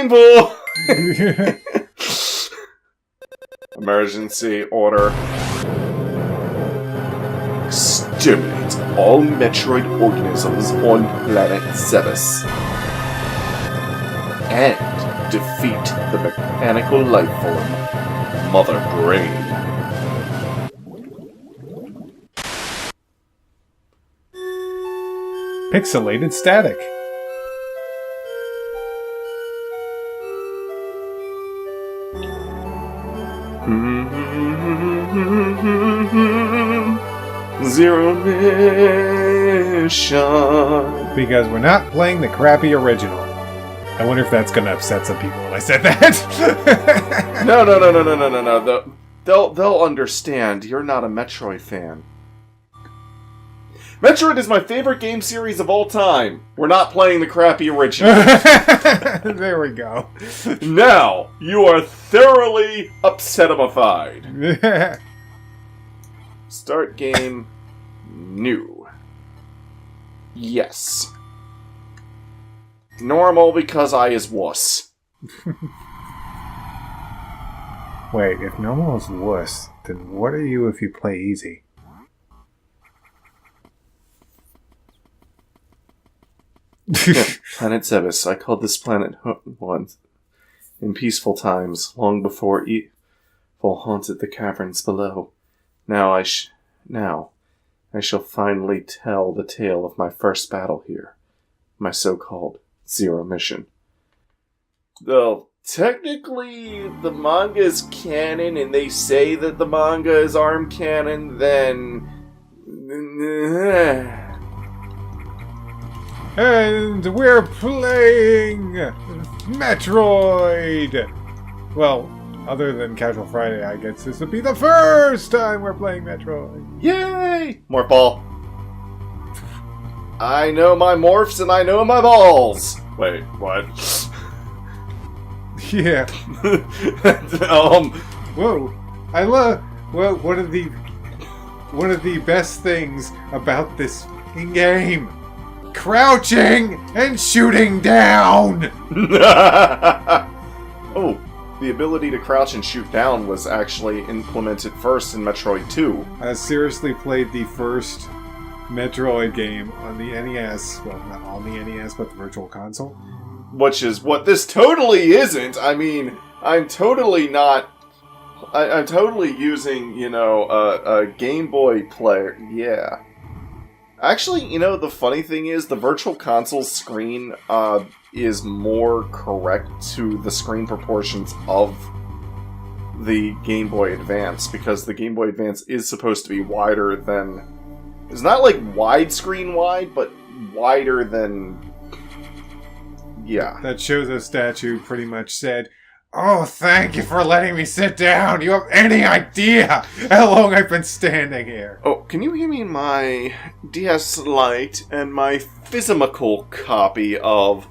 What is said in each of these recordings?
painful! Emergency order. Exterminate all Metroid organisms on planet Zebes. And defeat the mechanical life form, Mother Brain. Pixelated static. Zero Mission. Because we're not playing the crappy original. I wonder if that's going to upset some people when I said that. No. They'll understand. You're not a Metroid fan. Metroid is my favorite game series of all time. We're not playing the crappy original. There we go. Now, you are thoroughly upsetamified. Start game new. Yes. Normal because I is wuss. Wait, if normal is wuss, then what are you if you play easy? Planet Zebes. I called this planet once in peaceful times, long before evil haunted the caverns below. Now I shall finally tell the tale of my first battle here, my so-called Zero Mission. Though technically the manga is canon, and they say that the manga is ARM canon, then. And we're playing Metroid! Well, other than Casual Friday, I guess this would be the first time we're playing Metroid. Yay! Morph ball. I know my morphs and I know my balls. Wait, what? Yeah. Whoa. I love... Well, one of the best things about this game. Crouching and shooting down! Oh, the ability to crouch and shoot down was actually implemented first in Metroid 2. I seriously played the first Metroid game on the NES. Well, not on the NES, but the Virtual Console. Which is what this totally isn't. I mean, I'm totally not... I'm totally using, a Game Boy player. Yeah. Actually, the funny thing is, the Virtual Console screen is more correct to the screen proportions of the Game Boy Advance, because the Game Boy Advance is supposed to be wider than... It's not like widescreen wide, but wider than... Yeah. That Chozo statue pretty much said, "Oh, thank you for letting me sit down. You have any idea how long I've been standing here?" Oh, can you hear me my DS Lite and my physical copy of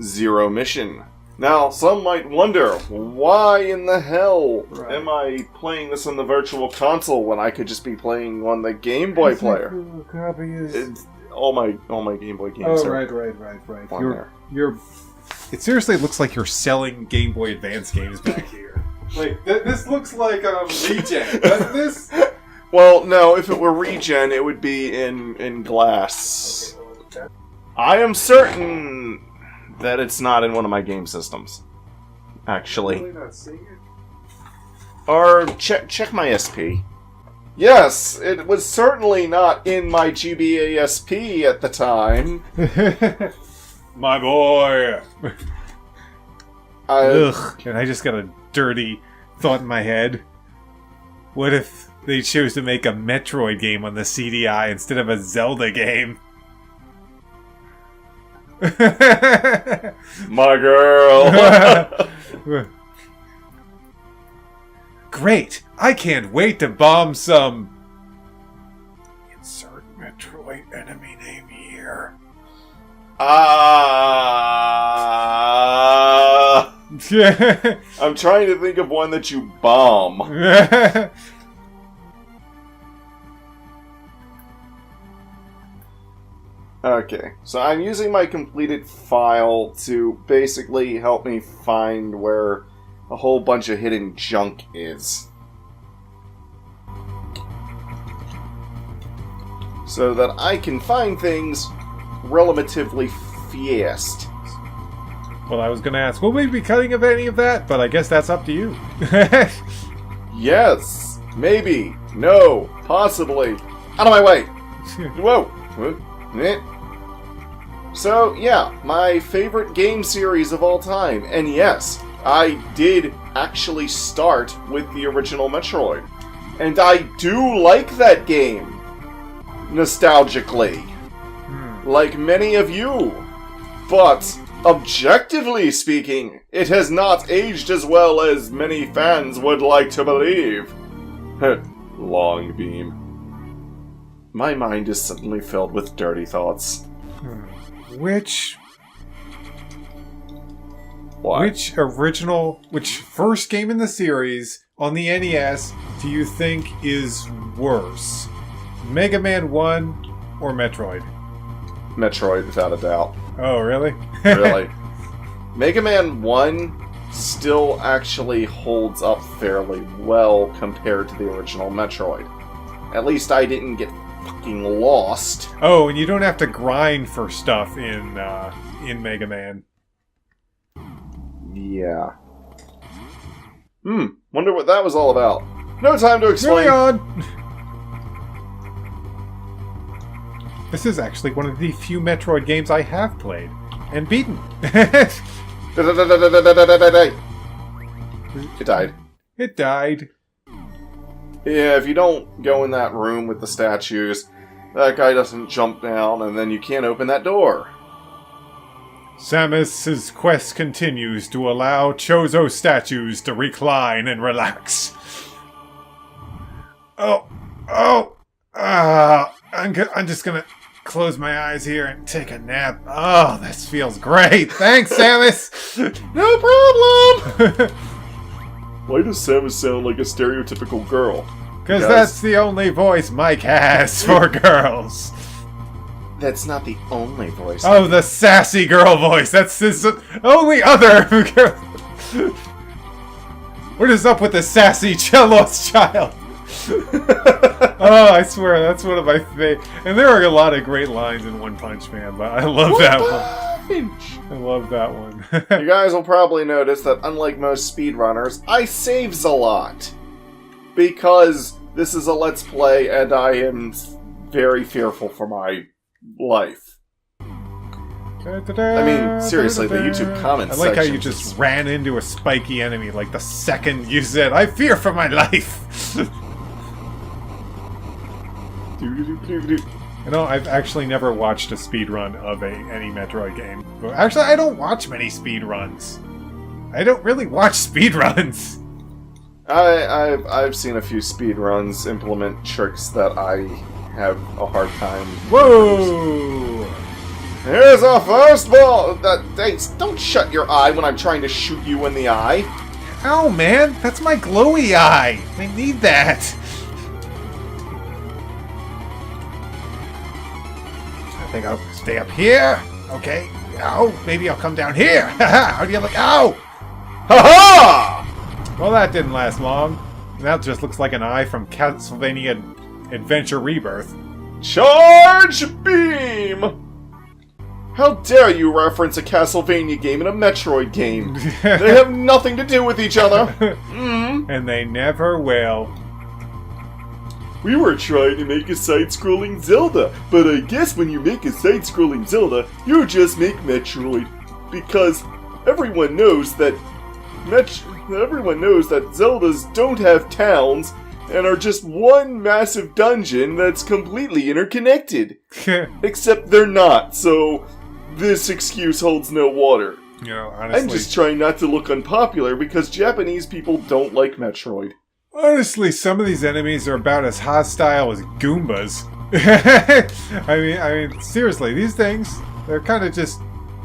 Zero Mission? Now, some might wonder, why in the hell am I playing this on the Virtual Console when I could just be playing on the Game Boy player? Copy is... All my Game Boy games Oh, are right. You're... It seriously looks like you're selling Game Boy Advance games back here. Like, this looks like regen, doesn't this? Well, no, if it were regen, it would be in glass. Okay. I am certain that it's not in one of my game systems. Actually. Really not seeing it? Or check my SP. Yes, it was certainly not in my GBA SP at the time. My boy! Ugh. And I just got a dirty thought in my head. What if they chose to make a Metroid game on the CDI instead of a Zelda game? My girl! Great! I can't wait to bomb some... Insert Metroid enemy name here. I'm trying to think of one that you bomb. Okay, so I'm using my completed file to basically help me find where a whole bunch of hidden junk is. So that I can find things relatively fast. Well, I was going to ask, will we be cutting of any of that? But I guess that's up to you. Yes, maybe, no, possibly. Out of my way! Whoa! So, yeah, my favorite game series of all time. And yes, I did actually start with the original Metroid. And I do like that game. Nostalgically. Like many of you. But, objectively speaking, it has not aged as well as many fans would like to believe. Long beam. My mind is suddenly filled with dirty thoughts. Which What? which first game in the series on the NES do you think is worse? Mega Man 1 or Metroid? Metroid, without a doubt. Oh, really? Really. Mega Man 1 still actually holds up fairly well compared to the original Metroid. At least I didn't get fucking lost. Oh, and you don't have to grind for stuff in Mega Man. Yeah. Wonder what that was all about. No time to explain. Moving on! This is actually one of the few Metroid games I have played and beaten. It died. It died. Yeah, if you don't go in that room with the statues, that guy doesn't jump down, and then you can't open that door. Samus's quest continues to allow Chozo statues to recline and relax. I'm just gonna close my eyes here and take a nap. Oh, this feels great. Thanks, Samus. No problem! Why does Samus sound like a stereotypical girl? Because that's the only voice Mike has for girls. That's not the only voice. Oh, the sassy girl voice. That's his only other girl. What is up with the sassy cello's child? Oh, I swear, that's one of my favorite. And there are a lot of great lines in One Punch Man, but I love that one. I love that one. You guys will probably notice that unlike most speedrunners, I saves a lot. Because this is a Let's Play and I am very fearful for my life. I mean, seriously, the YouTube comments I like how you section just ran into a spiky enemy like the second you said, I fear for my life! You know, I've actually never watched a speedrun of any Metroid game. Actually, I don't watch many speedruns. I don't really watch speedruns. I've seen a few speedruns implement tricks that I have a hard time. Whoa! Here's our first ball! Hey, don't shut your eye when I'm trying to shoot you in the eye. Ow, man! That's my glowy eye! I need that! I think I'll stay up here. Okay. Ow, maybe I'll come down here. Haha! How do you like? Ow! Ha-ha! Well, that didn't last long. That just looks like an eye from Castlevania Adventure Rebirth. Charge beam! How dare you reference a Castlevania game and a Metroid game? They have nothing to do with each other. And they never will. We were trying to make a side-scrolling Zelda, but I guess when you make a side-scrolling Zelda, you just make Metroid. Because everyone knows that Zeldas don't have towns and are just one massive dungeon that's completely interconnected. Except they're not, so this excuse holds no water. You know, honestly, I'm just trying not to look unpopular because Japanese people don't like Metroid. Honestly, some of these enemies are about as hostile as Goombas. I mean, seriously, these things, they're kind of just,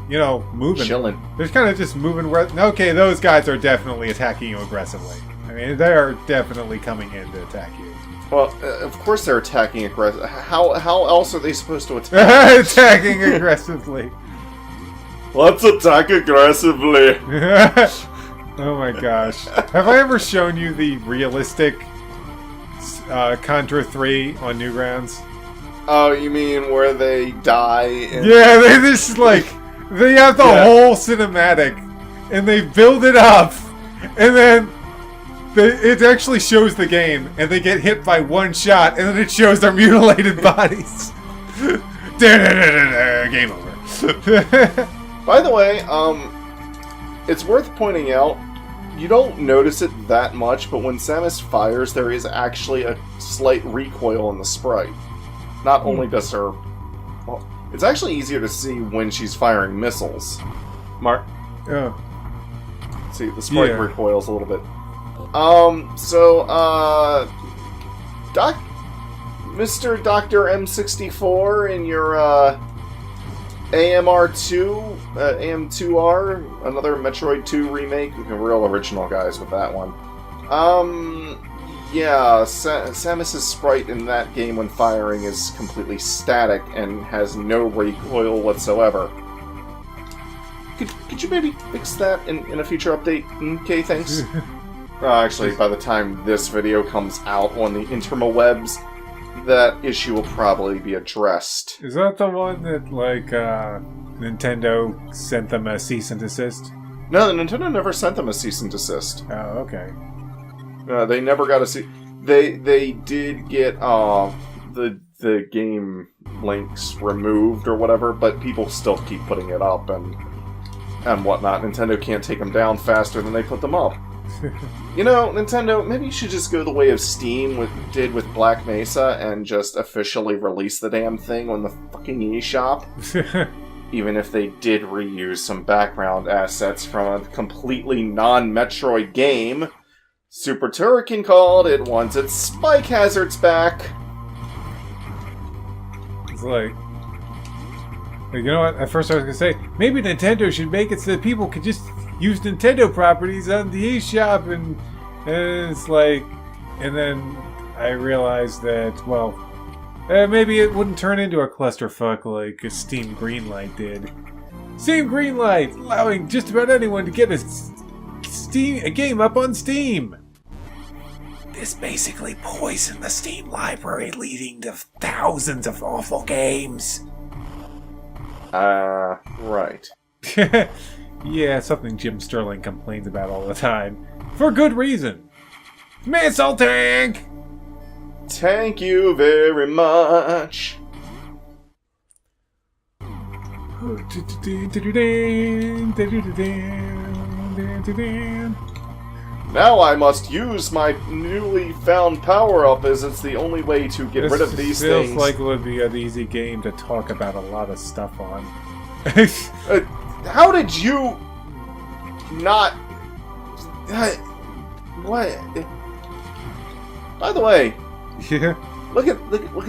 you know, moving. Chilling. They're kind of just moving. Okay, those guys are definitely attacking you aggressively. I mean, they are definitely coming in to attack you. Well, of course they're attacking aggressively. How else are they supposed to attack? Attacking aggressively. Let's attack aggressively. Oh my gosh. Have I ever shown you the realistic Contra 3 on Newgrounds? Oh, you mean where they die? Yeah, they just like... They have the whole cinematic, and they build it up, and then it actually shows the game, and they get hit by one shot, and then it shows their mutilated bodies. Game over. By the way, it's worth pointing out, you don't notice it that much, but when Samus fires, there is actually a slight recoil in the sprite. Not only does her... Well, it's actually easier to see when she's firing missiles. Mark? Oh. See, the sprite recoils a little bit. Mr. Dr. M64 in your, AM2R, another Metroid 2 remake. Real original guys with that one. Yeah, Samus's sprite in that game when firing is completely static and has no recoil whatsoever. Could you maybe fix that in a future update? Okay, thanks. Actually, by the time this video comes out on the interwebs, that issue will probably be addressed. Is that the one that, like, Nintendo sent them a cease and desist? No, the Nintendo never sent them a cease and desist. Oh, okay. They never got a cease. They did get the game links removed or whatever, but people still keep putting it up and whatnot. Nintendo can't take them down faster than they put them up. You know, Nintendo, maybe you should just go the way of Steam did with Black Mesa and just officially release the damn thing on the fucking eShop. Even if they did reuse some background assets from a completely non-Metroid game. Super Turrican called, it wants its spike hazards back. It's like, you know what, at first I was going to say, maybe Nintendo should make it so that people could just use Nintendo properties on the eShop, and it's like, and then I realized that, well, maybe it wouldn't turn into a clusterfuck like a Steam Greenlight did. Steam Greenlight, allowing just about anyone to get a game up on Steam. This basically poisoned the Steam library, leading to thousands of awful games. Right. Yeah, something Jim Sterling complains about all the time. For good reason. Missile tank! Thank you very much. Now I must use my newly found power-up, as it's the only way to get rid of these things. Feels like it would be an easy game to talk about a lot of stuff on. How did you not... What? By the way... Yeah. Look at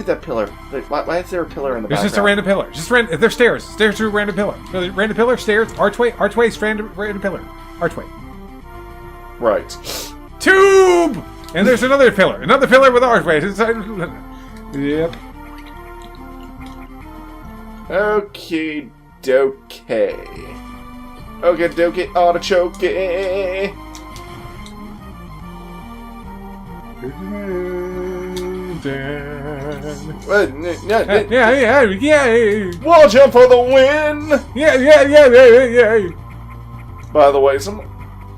that pillar. Why is there a pillar in the background? There's just a random pillar. There's stairs. Stairs through a random pillar. Random pillar, stairs, archway, random pillar. Archway. Right. Tube! And there's another pillar. Another pillar with archway. Yep. Okay, dokey. Okay, dokey, artichoke. Yeah. Wall jump for the win! Yeah. By the way,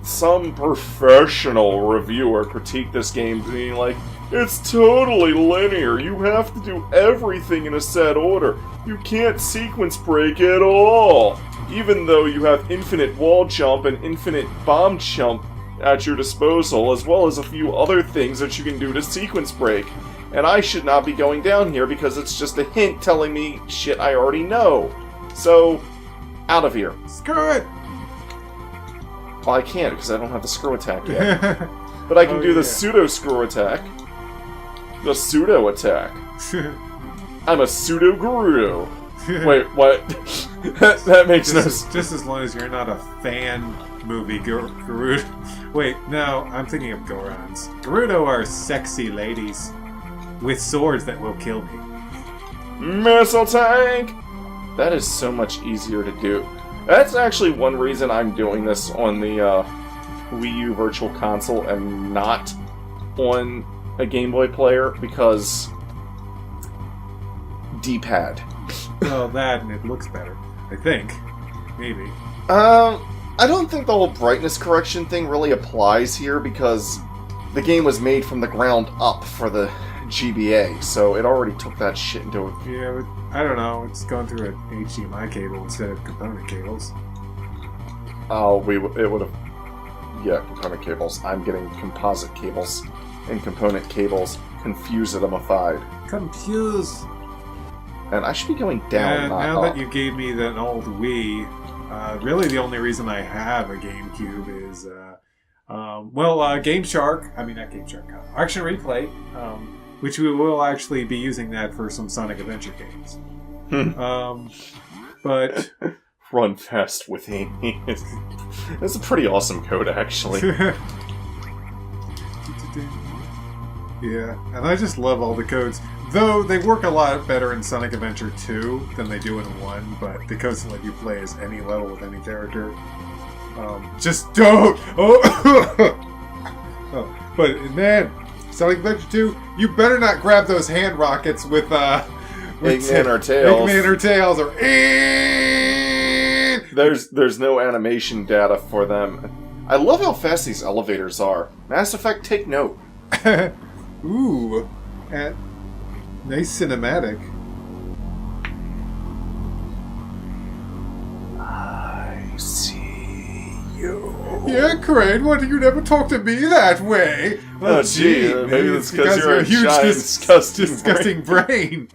some professional reviewer critiqued this game being like, it's totally linear, you have to do everything in a set order, you can't sequence break at all, even though you have infinite wall jump and infinite bomb jump at your disposal, as well as a few other things that you can do to sequence break. And I should not be going down here because it's just a hint telling me shit I already know. So, out of here. Screw it! Well, I can't because I don't have the screw attack yet. But I can do the pseudo screw attack. The pseudo attack. I'm a pseudo Gerudo. Wait, what? that makes no sense. Just as long as you're not a fan movie Gerudo. Wait, no, I'm thinking of Gorons. Gerudo are sexy ladies. with swords that will kill me. Missile tank! That is so much easier to do. That's actually one reason I'm doing this on the Wii U Virtual Console and not on a Game Boy player, because D-pad. Well, that, and it looks better. I think. Maybe. I don't think the whole brightness correction thing really applies here, because the game was made from the ground up for the GBA, so it already took that shit into it. Yeah, but I don't know. It's going through an HDMI cable instead of component cables. Oh, it would have... Yeah, component cables. I'm getting composite cables and component cables confused-amified. Confused! And I should be going down, not now up. that you gave me that old Wii, really the only reason I have a GameCube is, Game Shark. I mean, not Game Shark. Action Replay, which we will actually be using that for some Sonic Adventure games. But... Run fast with Amy. That's a pretty awesome code, actually. Yeah, and I just love all the codes. Though they work a lot better in Sonic Adventure 2 than they do in 1, but the codes let you play as any level with any character. Just don't! Oh. But man, Sonic Adventure 2, you better not grab those hand rockets with Eggman or Tails. Eggman or Tails or There's no animation data for them. I love how fast these elevators are. Mass Effect, take note. Ooh, and nice cinematic. I see you. Yeah, Crane, why do you never talk to me that way? Oh, gee, maybe it's because you're a huge, giant, disgusting brain.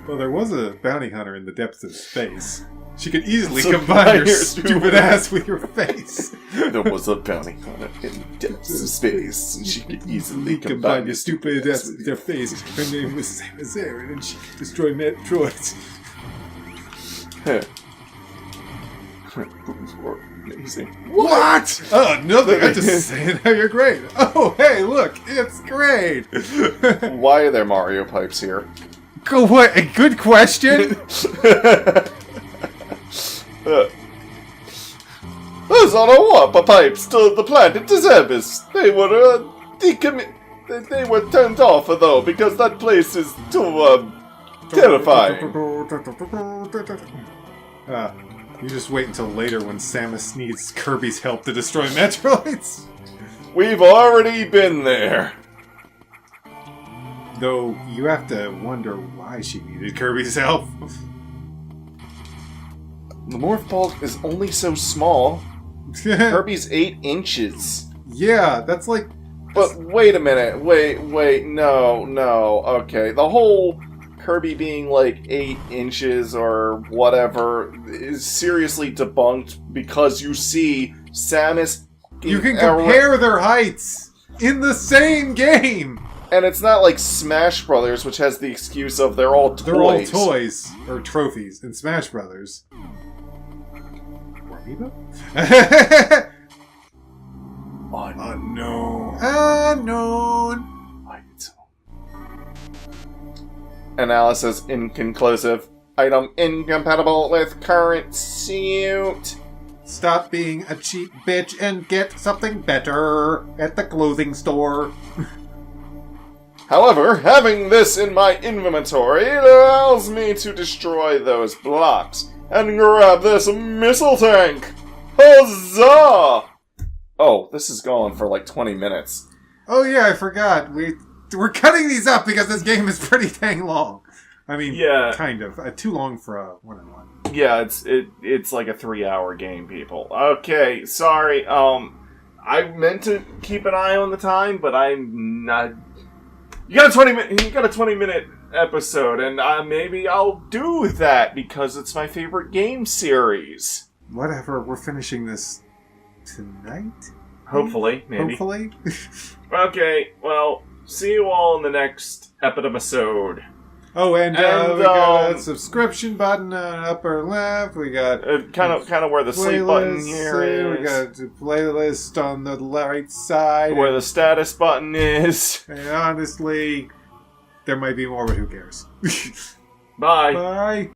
Well, there was a bounty hunter in the depths of space. She could easily combine your stupid ass with your face. There was a bounty hunter in the depths of space, and she could easily combine your stupid ass with their face. Her name was Samus Aran, and she could destroy Metroid. Amazing. What? Oh, nothing. I'm just saying how you're great. Oh, hey, look, it's great. Why are there Mario pipes here? What? A good question. Those are the warp pipes to the planet Zebes. They were they were turned off though because that place is too terrifying. You just wait until later when Samus needs Kirby's help to destroy Metroids. We've already been there. Though you have to wonder why she needed Kirby's help. The morph ball is only so small. Kirby's 8 inches. Yeah, that's like... But wait a minute. Wait, no. Okay, the whole Kirby being like 8 inches or whatever is seriously debunked because you see Samus... You can compare their heights in the same game! And it's not like Smash Brothers, which has the excuse of they're all toys. They're all toys, or trophies, in Smash Brothers. Unknown. Analysis inconclusive. Item incompatible with current suit. Stop being a cheap bitch and get something better at the clothing store. However, having this in my inventory allows me to destroy those blocks and grab this missile tank. Huzzah! Oh, this is going for like 20 minutes. Oh yeah, I forgot. We're cutting these up because this game is pretty dang long. I mean, yeah, kind of. Too long for a one-on-one. Yeah, it's like a 3-hour game, people. Okay, sorry. I meant to keep an eye on the time, but I'm not. You got a 20-minute episode, and maybe I'll do that because it's my favorite game series. Whatever. We're finishing this tonight. Hopefully, maybe. Hopefully. Okay. Well, see you all in the next episode. Oh, and we got a subscription button on upper left. We got kind of where the sleep button here is. We got a playlist on the right side. Where the status button is. And honestly, there might be more, but who cares? Bye. Bye.